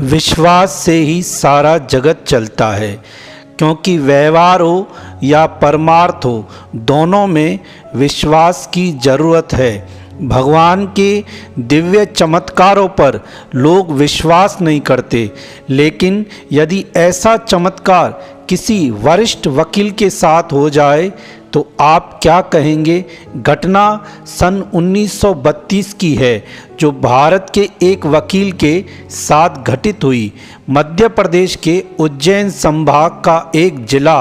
विश्वास से ही सारा जगत चलता है, क्योंकि व्यवहार हो या परमार्थ हो, दोनों में विश्वास की ज़रूरत है। भगवान के दिव्य चमत्कारों पर लोग विश्वास नहीं करते, लेकिन यदि ऐसा चमत्कार किसी वरिष्ठ वकील के साथ हो जाए तो आप क्या कहेंगे। घटना सन 1932 की है, जो भारत के एक वकील के साथ घटित हुई। मध्य प्रदेश के उज्जैन संभाग का एक जिला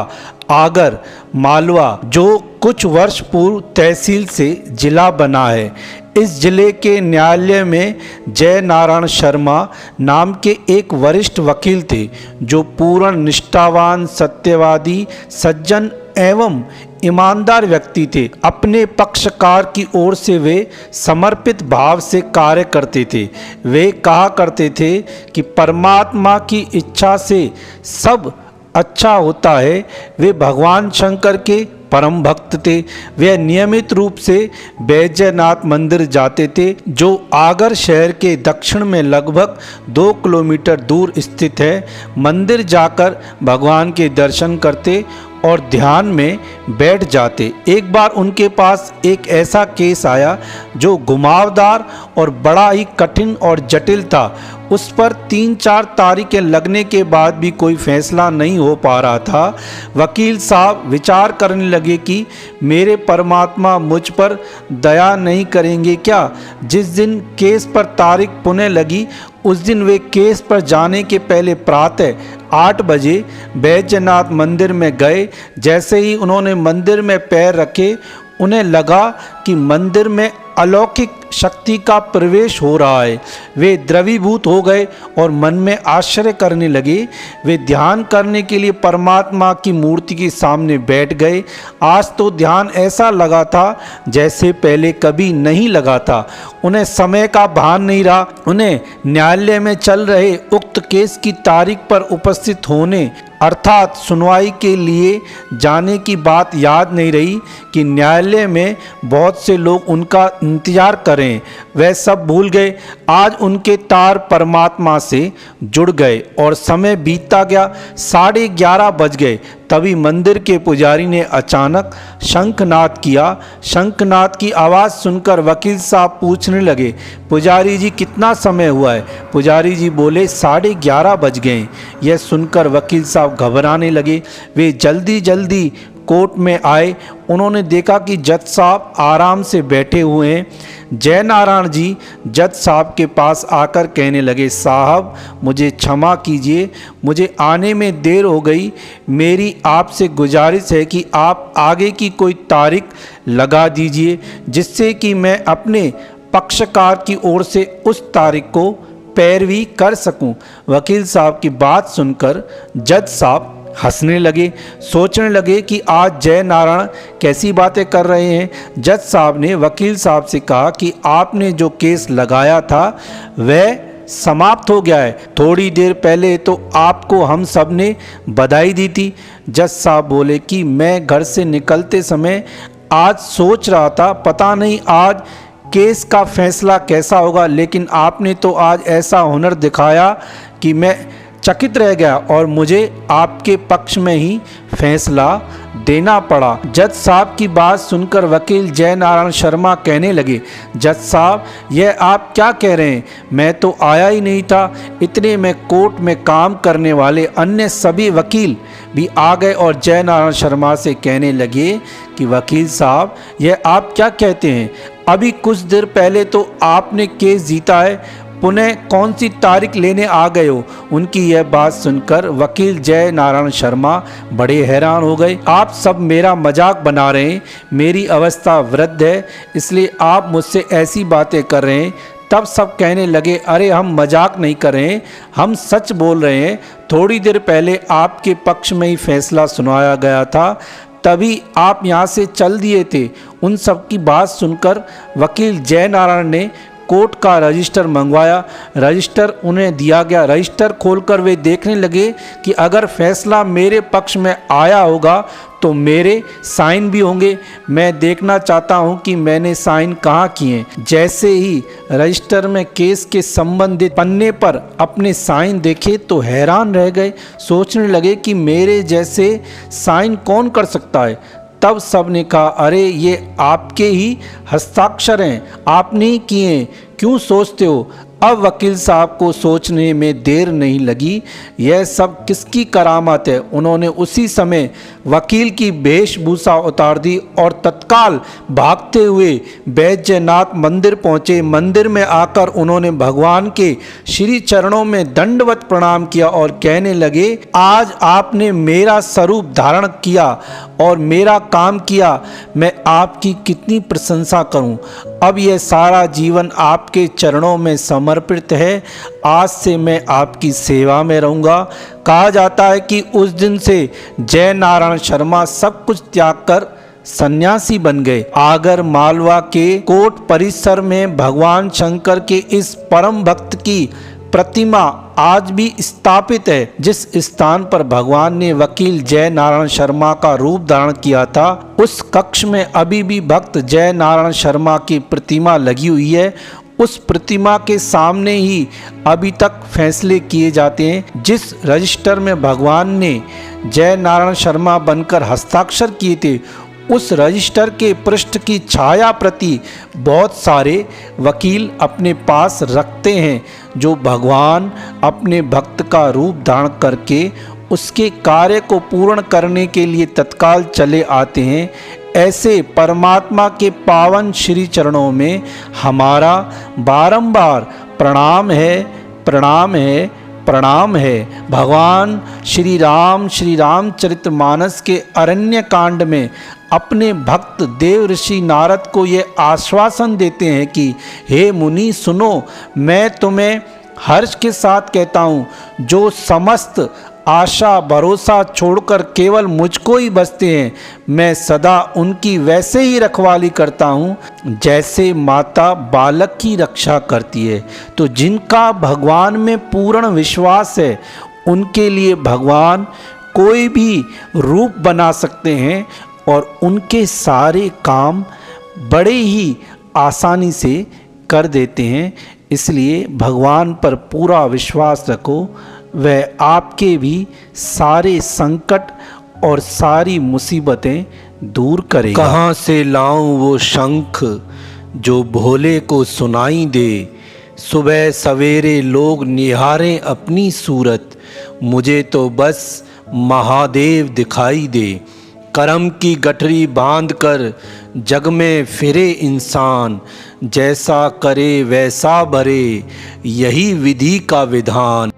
आगर मालवा, जो कुछ वर्ष पूर्व तहसील से जिला बना है, इस जिले के न्यायालय में जय नारायण शर्मा नाम के एक वरिष्ठ वकील थे, जो पूर्ण निष्ठावान, सत्यवादी, सज्जन एवं ईमानदार व्यक्ति थे। अपने पक्षकार की ओर से वे समर्पित भाव से कार्य करते थे। वे कहा करते थे कि परमात्मा की इच्छा से सब अच्छा होता है। वे भगवान शंकर के परम भक्त थे। वे नियमित रूप से बैजनाथ मंदिर जाते थे, जो आगर शहर के दक्षिण में लगभग 2 किलोमीटर दूर स्थित है। मंदिर जाकर भगवान के दर्शन करते और ध्यान में बैठ जाते। एक बार उनके पास एक ऐसा केस आया जो घुमावदार और बड़ा ही कठिन और जटिल था। उस पर 3-4 तारीखें लगने के बाद भी कोई फैसला नहीं हो पा रहा था। वकील साहब विचार करने लगे कि मेरे परमात्मा मुझ पर दया नहीं करेंगे क्या। जिस दिन केस पर तारीख पुणे लगी, उस दिन वे केस पर जाने के पहले प्रातः 8 बजे बैजनाथ मंदिर में गए। जैसे ही उन्होंने मंदिर में पैर रखे, उन्हें लगा कि मंदिर में अलौकिक शक्ति का प्रवेश हो रहा है। वे द्रवीभूत हो गए और मन में आश्चर्य करने लगे। वे ध्यान करने के लिए परमात्मा की मूर्ति के सामने बैठ गए। आज तो ध्यान ऐसा लगा था जैसे पहले कभी नहीं लगा था। उन्हें समय का भान नहीं रहा। उन्हें न्यायालय में चल रहे उक्त केस की तारीख पर उपस्थित होने अर्थात सुनवाई के लिए जाने की बात याद नहीं रही कि न्यायालय में बहुत से लोग उनका इंतजार करें। वह सब भूल गए। आज उनके तार परमात्मा से जुड़ गए और समय बीतता गया। 11:30 बज गए। तभी मंदिर के पुजारी ने अचानक शंखनाद किया। शंखनाद की आवाज़ सुनकर वकील साहब पूछने लगे, पुजारी जी कितना समय हुआ है। पुजारी जी बोले 11:30 बज गए। यह सुनकर वकील साहब घबराने लगे। वे जल्दी जल्दी कोर्ट में आए। उन्होंने देखा कि जज साहब आराम से बैठे हुए हैं। जय नारायण जी जज साहब के पास आकर कहने लगे, साहब मुझे क्षमा कीजिए, मुझे आने में देर हो गई। मेरी आपसे गुजारिश है कि आप आगे की कोई तारीख लगा दीजिए, जिससे कि मैं अपने पक्षकार की ओर से उस तारीख को पैरवी कर सकूं। वकील साहब की बात सुनकर जज साहब हंसने लगे। सोचने लगे कि आज जय नारायण कैसी बातें कर रहे हैं। जज साहब ने वकील साहब से कहा कि आपने जो केस लगाया था वह समाप्त हो गया है। थोड़ी देर पहले तो आपको हम सब ने बधाई दी थी। जज साहब बोले कि मैं घर से निकलते समय आज सोच रहा था, पता नहीं आज केस का फैसला कैसा होगा, लेकिन आपने तो आज ऐसा हुनर दिखाया कि मैं चकित रह गया और मुझे आपके पक्ष में ही फैसला देना पड़ा। जज साहब की बात सुनकर वकील जय नारायण शर्मा कहने लगे, जज साहब यह आप क्या कह रहे हैं, मैं तो आया ही नहीं था। इतने में कोर्ट में काम करने वाले अन्य सभी वकील भी आ गए और जय नारायण शर्मा से कहने लगे कि वकील साहब यह आप क्या कहते हैं, अभी कुछ देर पहले तो आपने केस जीता है, पुनः कौन सी तारीख लेने आ गए हो। उनकी यह बात सुनकर वकील जय नारायण शर्मा बड़े हैरान हो गए। आप सब मेरा मजाक बना रहे हैं, मेरी अवस्था वृद्ध है इसलिए आप मुझसे ऐसी बातें कर रहे हैं। तब सब कहने लगे, अरे हम मजाक नहीं कर रहे हैं, हम सच बोल रहे हैं। थोड़ी देर पहले आपके पक्ष में ही फैसला सुनाया गया था, तभी आप यहाँ से चल दिए थे। उन सब की बात सुनकर वकील जय नारायण ने कोर्ट का रजिस्टर मंगवाया। रजिस्टर उन्हें दिया गया। रजिस्टर खोलकर वे देखने लगे कि अगर फैसला मेरे पक्ष में आया होगा तो मेरे साइन भी होंगे। मैं देखना चाहता हूं कि मैंने साइन कहाँ किए। जैसे ही रजिस्टर में केस के संबंधित पन्ने पर अपने साइन देखे तो हैरान रह गए। सोचने लगे कि मेरे जैसे साइन कौन कर सकता है। तब सब ने कहा, अरे ये आपके ही हस्ताक्षर हैं, आपने ही किए, क्यों सोचते हो। अब वकील साहब को सोचने में देर नहीं लगी, यह सब किसकी करामात है। उन्होंने उसी समय वकील की वेशभूषा उतार दी और तत्काल भागते हुए बैजनाथ मंदिर पहुँचे। मंदिर में आकर उन्होंने भगवान के श्री चरणों में दंडवत प्रणाम किया और कहने लगे, आज आपने मेरा स्वरूप धारण किया और मेरा काम किया, मैं आपकी कितनी प्रशंसा करूं। अब यह सारा जीवन आपके चरणों में समर्पित है। आज से मैं आपकी सेवा में रहूँगा। कहा जाता है कि उस दिन से जय नारायण शर्मा सब कुछ त्याग कर सन्यासी बन गए। आगर मालवा के कोर्ट परिसर में भगवान शंकर के इस परम भक्त की प्रतिमा आज भी स्थापित है। जिस स्थान पर भगवान ने वकील जय नारायण शर्मा का रूप धारण किया था, उस कक्ष में अभी भी भक्त जय नारायण शर्मा की प्रतिमा लगी हुई है। उस प्रतिमा के सामने ही अभी तक फैसले किए जाते हैं। जिस रजिस्टर में भगवान ने जय नारायण शर्मा बनकर हस्ताक्षर किए थे, उस रजिस्टर के पृष्ठ की छाया प्रति बहुत सारे वकील अपने पास रखते हैं, जो भगवान अपने भक्त का रूप धारण करके उसके कार्य को पूर्ण करने के लिए तत्काल चले आते हैं। ऐसे परमात्मा के पावन श्री चरणों में हमारा बारंबार प्रणाम है, प्रणाम है, प्रणाम है। भगवान श्री रामचरितमानस के अरण्य कांड में अपने भक्त देव ऋषि नारद को ये आश्वासन देते हैं कि हे मुनि सुनो, मैं तुम्हें हर्ष के साथ कहता हूँ, जो समस्त आशा भरोसा छोड़कर केवल मुझको ही बसते हैं, मैं सदा उनकी वैसे ही रखवाली करता हूँ जैसे माता बालक की रक्षा करती है। तो जिनका भगवान में पूर्ण विश्वास है, उनके लिए भगवान कोई भी रूप बना सकते हैं और उनके सारे काम बड़े ही आसानी से कर देते हैं। इसलिए भगवान पर पूरा विश्वास रखो, वह आपके भी सारे संकट और सारी मुसीबतें दूर करेगा। कहाँ से लाऊं वो शंख जो भोले को सुनाई दे, सुबह सवेरे लोग निहारें अपनी सूरत, मुझे तो बस महादेव दिखाई दे। करम की गठरी बांध कर जग में फिरे इंसान, जैसा करे वैसा भरे, यही विधि का विधान।